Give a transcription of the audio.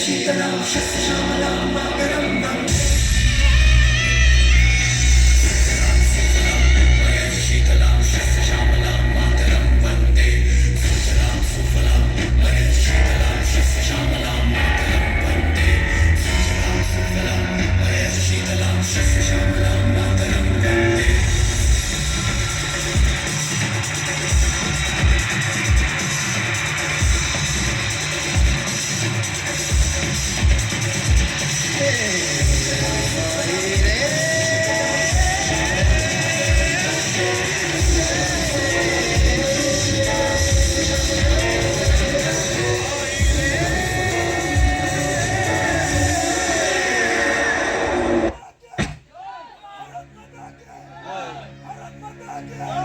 शीतलां शस्यश्यामलां मातरं वन्दे शीतलां शस्यश्यामलां मातरं वन्दे सुजलां सुफलां शीतलां शस्यश्यामलां मातरं वन्दे सुजलां सुफलां शीतलां शस्यश्यामलां मातरं वन्दे भारत माता की